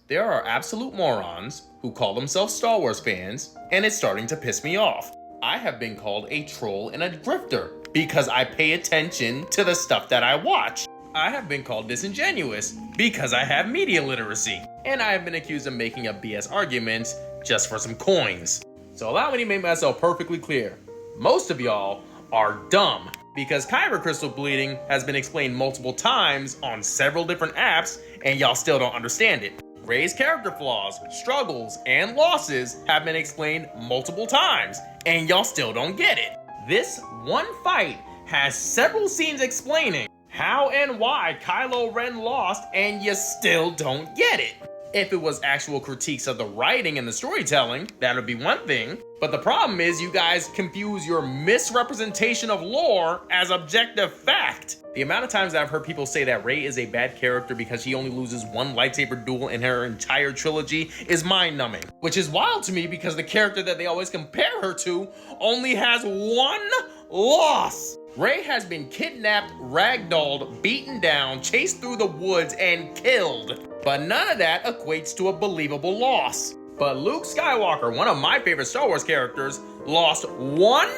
There are absolute morons who call themselves Star Wars fans, and it's starting to piss me off. I have been called a troll and a grifter because I pay attention to the stuff that I watch. I have been called disingenuous because I have media literacy, and I have been accused of making up BS arguments just for some coins. So allow me to make myself perfectly clear. Most of y'all are dumb because kyber crystal bleeding has been explained multiple times on several different apps, and y'all still don't understand it. Rey's character flaws, struggles, and losses have been explained multiple times, and y'all still don't get it. This one fight has several scenes explaining how and why Kylo Ren lost, and you still don't get it. If it was actual critiques of the writing and the storytelling, that would be one thing. But the problem is you guys confuse your misrepresentation of lore as objective fact. The amount of times that I've heard people say that Rey is a bad character because she only loses one lightsaber duel in her entire trilogy is mind-numbing. Which is wild to me because the character that they always compare her to only has one loss. Rey has been kidnapped, ragdolled, beaten down, chased through the woods, and killed. But none of that equates to a believable loss. But Luke Skywalker, one of my favorite Star Wars characters, lost one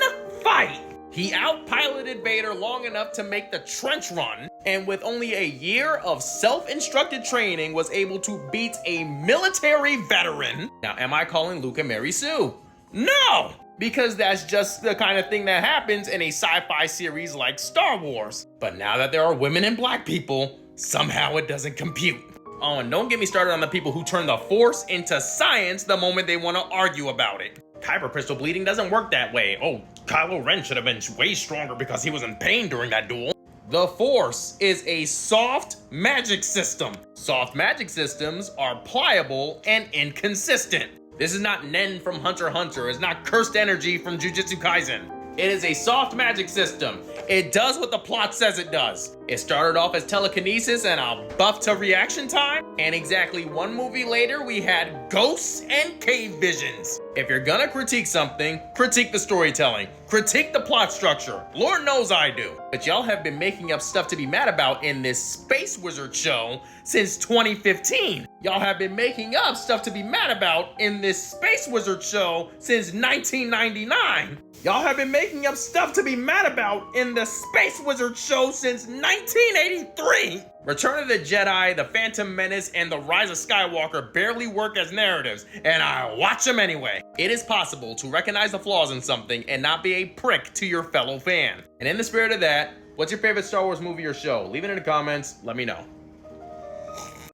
fight. He outpiloted Vader long enough to make the trench run, and with only a year of self-instructed training was able to beat a military veteran. Now, am I calling Luke and Mary Sue? No! Because that's just the kind of thing that happens in a sci-fi series like Star Wars. But now that there are women and black people, somehow it doesn't compute. Oh, and don't get me started on the people who turn the Force into science the moment they want to argue about it. Kyber crystal bleeding doesn't work that way. Oh, Kylo Ren should have been way stronger because he was in pain during that duel. The Force is a soft magic system. Soft magic systems are pliable and inconsistent. This is not Nen from Hunter x Hunter. It's not cursed energy from Jujutsu Kaisen. It is a soft magic system. It does what the plot says it does. It started off as telekinesis and a buff to reaction time, and exactly one movie later we had ghosts and cave visions. If you're gonna critique something, critique the storytelling, critique the plot structure. Lord knows I do. But y'all have been making up stuff to be mad about in this Space Wizard show since 2015. Y'all have been making up stuff to be mad about in this Space Wizard show since 1999. Y'all have been making up stuff to be mad about in the Space Wizard show since 1983. Return of the Jedi, The Phantom Menace, and The Rise of Skywalker barely work as narratives, and I watch them anyway. It is possible to recognize the flaws in something and not be a prick to your fellow fan. And in the spirit of that, what's your favorite Star Wars movie or show? Leave it in the comments, let me know.